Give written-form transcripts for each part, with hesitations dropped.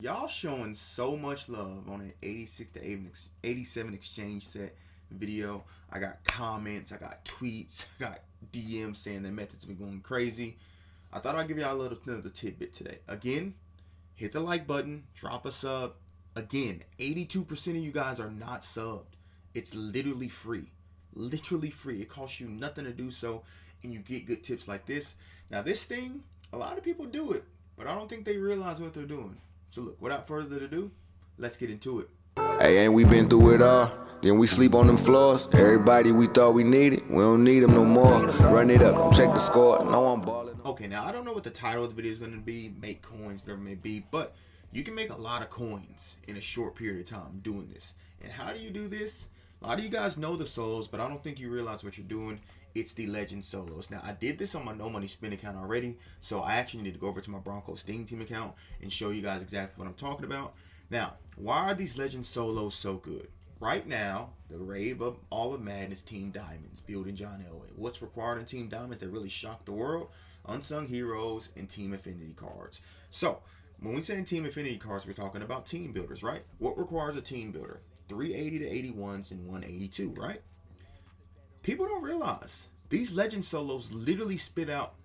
Y'all showing so much love on an 86 to 87 exchange set video. I got comments, I got tweets, I got DMs saying the method's been going crazy. I thought I'd give y'all a little another tidbit today. Again, hit the like button, drop a sub. Again, 82% of you guys are not subbed. It's literally free. Literally free. It costs you nothing to do so, and you get good tips like this. Now, this thing, a lot of people do it, but I don't think they realize what they're doing. So look, without further ado, let's get into it. Hey, ain't we been through it all? Then we sleep on them floors. Everybody we thought we needed, we don't need them no more. Run it up, don't check the score. No, I'm balling. Okay, now I don't know what the title of the video is going to be, make coins, whatever it may be, but you can make a lot of coins in a short period of time doing this. And how do you do this? A lot of you guys know the solos, but I don't think you realize what you're doing. It's the legend solos. Now, I did this on my no money spin account already, so I actually need to go over to my Broncos Steam Team account and show you guys exactly what I'm talking about. Now, why are these legend solos so good? Right now, the rave of all of Madden is Team Diamonds, building John Elway. What's required in Team Diamonds that really shocked the world? Unsung heroes and Team Affinity cards. So, when we say Team Affinity cards, we're talking about team builders, right? What requires a team builder? 380 to 81s and 182, right? People don't realize these legend solos literally spit out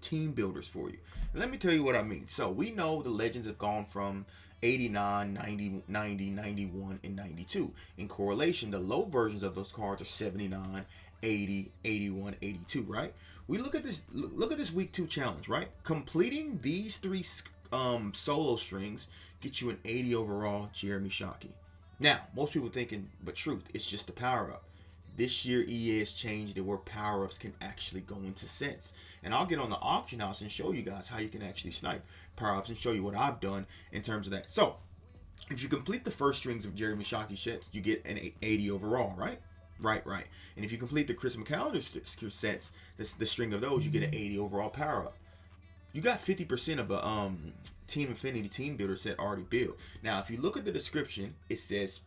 team builders for you. And let me tell you what I mean. So we know the legends have gone from 89, 90, 90, 91, and 92. In correlation, the low versions of those cards are 79, 80, 81, 82, right? We look at this week 2 challenge, right? Completing these three solo strings gets you an 80 overall Jeremy Shockey. Now, most people thinking, but truth, it's just a power up. This year, EA has changed it where power-ups can actually go into sets. And I'll get on the auction house and show you guys how you can actually snipe power-ups and show you what I've done in terms of that. So, if you complete the first strings of Jeremy Shockey sets, you get an 80 overall, right? Right. And if you complete the Chris McAllister sets, the string of those, you get an 80 overall power-up. You got 50% of a Team Affinity Team Builder set already built. Now, if you look at the description, it says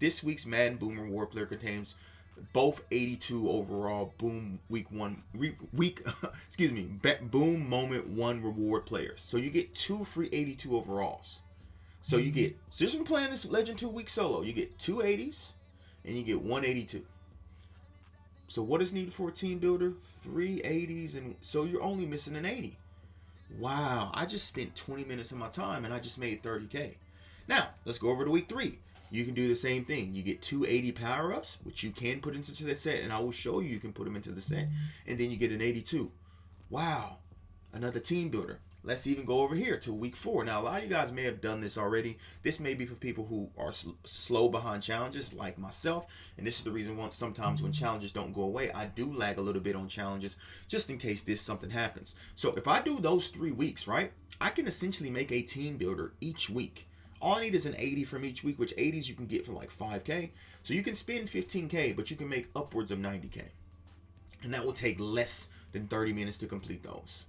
this week's Madden Boom Reward player contains both 82 overall Boom Boom Moment 1 reward players. So you get 2 free 82 overalls. So you get, just from playing this Legend 2 week solo, you get 2 80s and you get 182. So what is needed for a team builder? 3 80s, and so you're only missing an 80. Wow, I just spent 20 minutes of my time and I just made 30K. Now, let's go over to week 3. You can do the same thing. You get 280 power-ups, which you can put into the set, and I will show you can put them into the set, and then you get an 82. Wow, another team builder. Let's even go over here to week 4. Now, a lot of you guys may have done this already. This may be for people who are slow behind challenges, like myself, and this is the reason sometimes when challenges don't go away, I do lag a little bit on challenges, just in case something happens. So if I do those 3 weeks, right, I can essentially make a team builder each week. All I need is an 80 from each week, which 80s you can get for like 5K. So you can spend 15K, but you can make upwards of 90K. And that will take less than 30 minutes to complete those.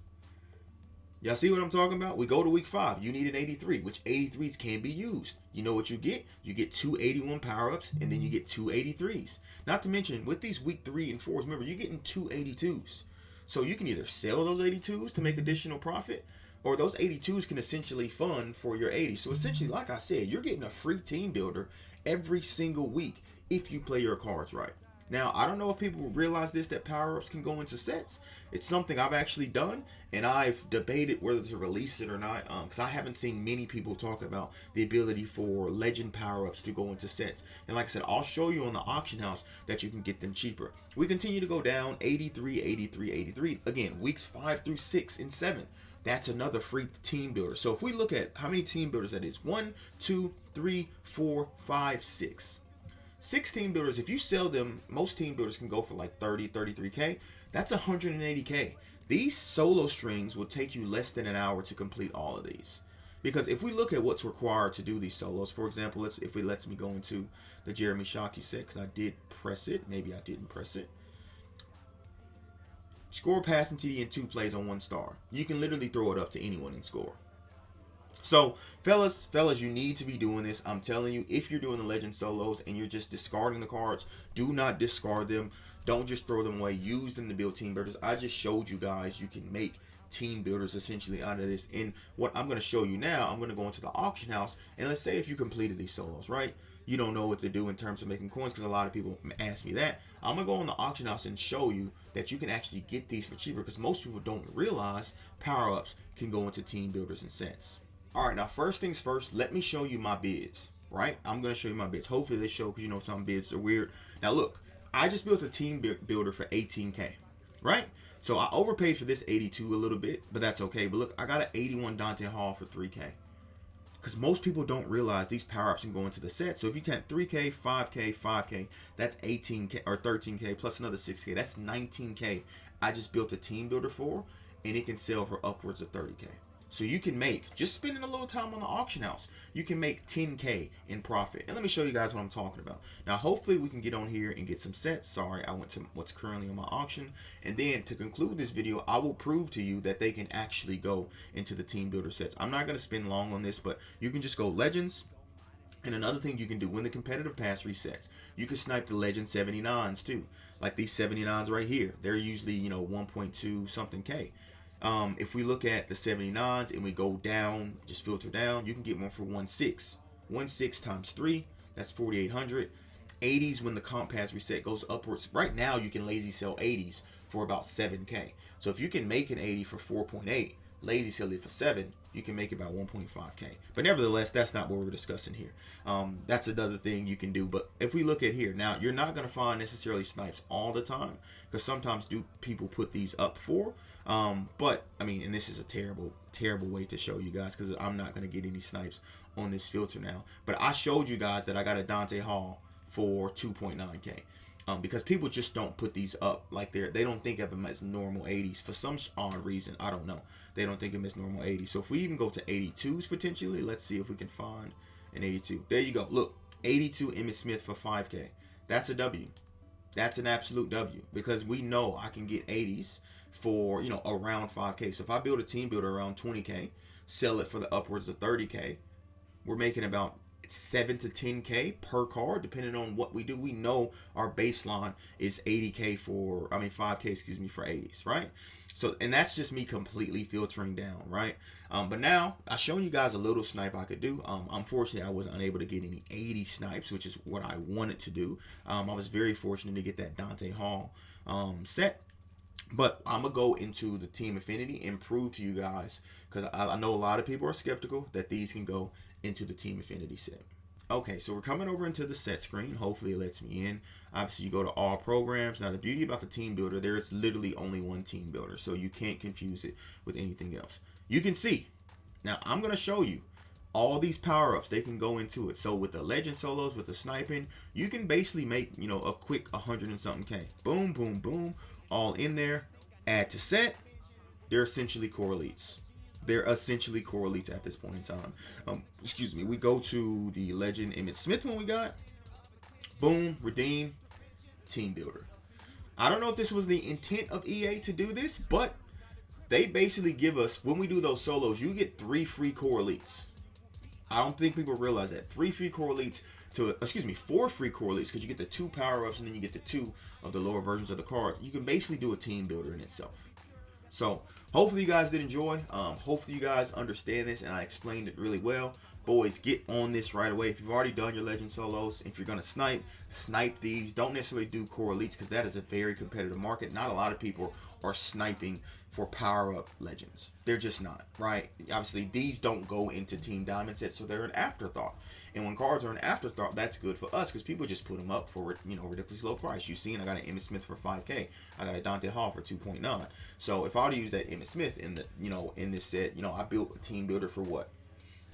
Y'all see what I'm talking about? We go to week 5. You need an 83, which 83s can be used. You know what you get? You get 2 81 power-ups, and then you get 2 83s. Not to mention, with these week 3 and 4s, remember, you're getting 2 82s. So you can either sell those 82s to make additional profit, or those 82s can essentially fund for your 80. So essentially, like I said, you're getting a free team builder every single week if you play your cards right. Now, I don't know if people realize this, that power-ups can go into sets. It's something I've actually done, and I've debated whether to release it or not, because I haven't seen many people talk about the ability for legend power-ups to go into sets. And like I said, I'll show you on the auction house that you can get them cheaper. We continue to go down, 83, 83, 83. Again, weeks 5 through 6 and 7. That's another free team builder. So if we look at how many team builders that is, 1, 2, 3, 4, 5, 6. 6 team builders, if you sell them, most team builders can go for like 30, 33K. That's 180K. These solo strings will take you less than an hour to complete all of these. Because if we look at what's required to do these solos, for example, if it lets me go into the Jeremy Shockey set, because I did press it, maybe I didn't press it. Score, pass, and TD in 2 plays on 1 star. You can literally throw it up to anyone and score. So, fellas, you need to be doing this. I'm telling you, if you're doing the legend solos and you're just discarding the cards, do not discard them. Don't just throw them away. Use them to build team builders. I just showed you guys you can make team builders essentially out of this. And what I'm going to show you now, I'm going to go into the auction house, and let's say if you completed these solos, right? You don't know what to do in terms of making coins, because a lot of people ask me that. I'm going to go in the auction house and show you that you can actually get these for cheaper, because most people don't realize power-ups can go into team builders and sets. All right, now first things first, let me show you my bids, right? I'm going to show you my bids. Hopefully they show, because you know some bids are weird. Now look, I just built a team builder for 18K, right? So I overpaid for this 82 a little bit, but that's okay. But look, I got an 81 Dante Hall for 3K. Because most people don't realize these power-ups can go into the set. So if you count 3K, 5K, 5K, that's 18K or 13K plus another 6K. That's 19K I just built a team builder for, and it can sell for upwards of 30K. So you can make, just spending a little time on the auction house, you can make 10K in profit. And let me show you guys what I'm talking about. Now, hopefully we can get on here and get some sets. Sorry, I went to what's currently on my auction. And then to conclude this video, I will prove to you that they can actually go into the team builder sets. I'm not going to spend long on this, but you can just go legends. And another thing you can do when the competitive pass resets, you can snipe the legend 79s too. Like these 79s right here. They're usually, you know, 1.2 something K. If we look at the 79s and we go down, just filter down, you can get one for 1.6. 1.6 times 3, that's 4,800. 80s when the comp pass reset goes upwards. Right now you can lazy sell 80s for about 7K. So if you can make an 80 for 4.8, lazy sell it for 7, you can make it about 1.5K. But nevertheless, that's not what we're discussing here. That's another thing you can do. But if we look at here, now you're not going to find necessarily snipes all the time, because sometimes people put these up for. But I mean, and this is a terrible way to show you guys, because I'm not going to get any snipes on this filter now. But I showed you guys that I got a Dante Hall for 2.9K. Because people just don't put these up like they don't think of them as normal 80s for some odd reason. I don't know. They don't think of them as normal 80s. So if we even go to 82s potentially, let's see if we can find an 82. There you go. Look, 82 Emmitt Smith for 5K. That's a W. That's an absolute W, because we know I can get 80s for, you know, around 5K. So if I build a team builder around 20K, sell it for the upwards of 30K, we're making about 7 to 10K per card, depending on what we do. We know our baseline is 80K for, 5K, excuse me, for 80s, right? So, and that's just me completely filtering down, right? But now I've shown you guys a little snipe I could do. Unfortunately, I was unable to get any 80 snipes, which is what I wanted to do. I was very fortunate to get that Dante Hall set. But I'm going to go into the Team Affinity and prove to you guys, because I know a lot of people are skeptical that these can go into the Team Affinity set. Okay, so we're coming over into the set screen. Hopefully it lets me in. Obviously, you go to all programs. Now, the beauty about the team builder, there is literally only one team builder, so you can't confuse it with anything else. You can see. Now, I'm going to show you all these power-ups. They can go into it. So with the legend solos, with the sniping, you can basically make, you know, a quick 100 and something K. Boom, boom, boom. All in there. Add to set. They're essentially correlates. They're essentially correlates at this point in time. Excuse me. We go to the legend Emmitt Smith one we got. Boom. Redeem. Team builder. I don't know if this was the intent of EA to do this, but they basically give us, when we do those solos, you get 3 free correlates. I don't think people realize that. 3 free correlates to, 4 free correlates, because you get the 2 power-ups and then you get the 2 of the lower versions of the cards. You can basically do a team builder in itself. So hopefully you guys did enjoy. Hopefully you guys understand this and I explained it really well. Boys, get on this right away. If you've already done your legend solos, if you're going to snipe these. Don't necessarily do correlates, because that is a very competitive market. Not a lot of people are sniping for power-up legends. They're just not, right? Obviously, these don't go into Team Diamond sets, so they're an afterthought. And when cards are an afterthought, that's good for us, because people just put them up for, you know, ridiculously low price. You've seen I got an Emmitt Smith for 5K. I got a Dante Hall for 2.9. So if I were to use that Emmitt Smith in the, you know, in this set, you know, I built a team builder for what?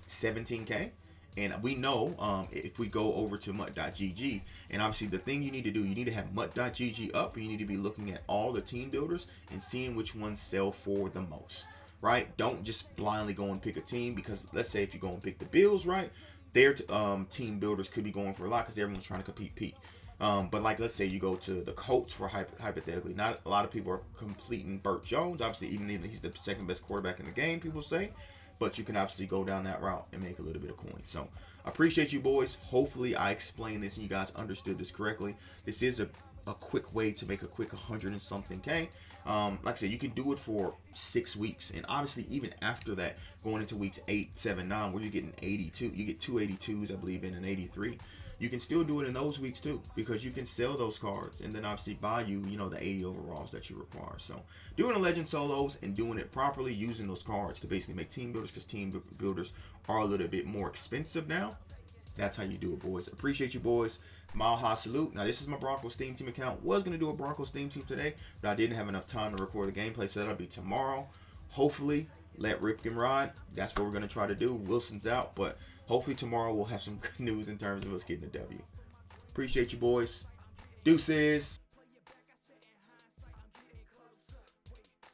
17K. And we know if we go over to mutt.gg, and obviously the thing you need to do, you need to have mutt.gg up, and you need to be looking at all the team builders and seeing which ones sell for the most, right? Don't just blindly go and pick a team, because let's say if you go and pick the Bills, right, their team builders could be going for a lot, because everyone's trying to compete. But like, let's say you go to the Colts for hypothetically, not a lot of people are completing Burt Jones. Obviously, even though he's the second best quarterback in the game, people say. But you can obviously go down that route and make a little bit of coin. So I appreciate you boys. Hopefully I explained this and you guys understood this correctly. This is a a quick way to make a quick 100 and something K. Like I said, you can do it for 6 weeks, and obviously even after that, going into weeks 8, 7, 9, where you're getting 82, you get 282s, I believe, in an 83. You can still do it in those weeks too, because you can sell those cards and then obviously buy you, the 80 overalls that you require. So doing the legend solos and doing it properly, using those cards to basically make team builders, because team builders are a little bit more expensive now. That's how you do it, boys. Appreciate you, boys. Mile high salute. Now, this is my Broncos Steam Team account. Was going to do a Broncos Steam Team today, but I didn't have enough time to record the gameplay, so that'll be tomorrow. Hopefully, let Rip and ride. That's what we're going to try to do. Wilson's out, but hopefully tomorrow we'll have some good news in terms of us getting a W. Appreciate you, boys. Deuces.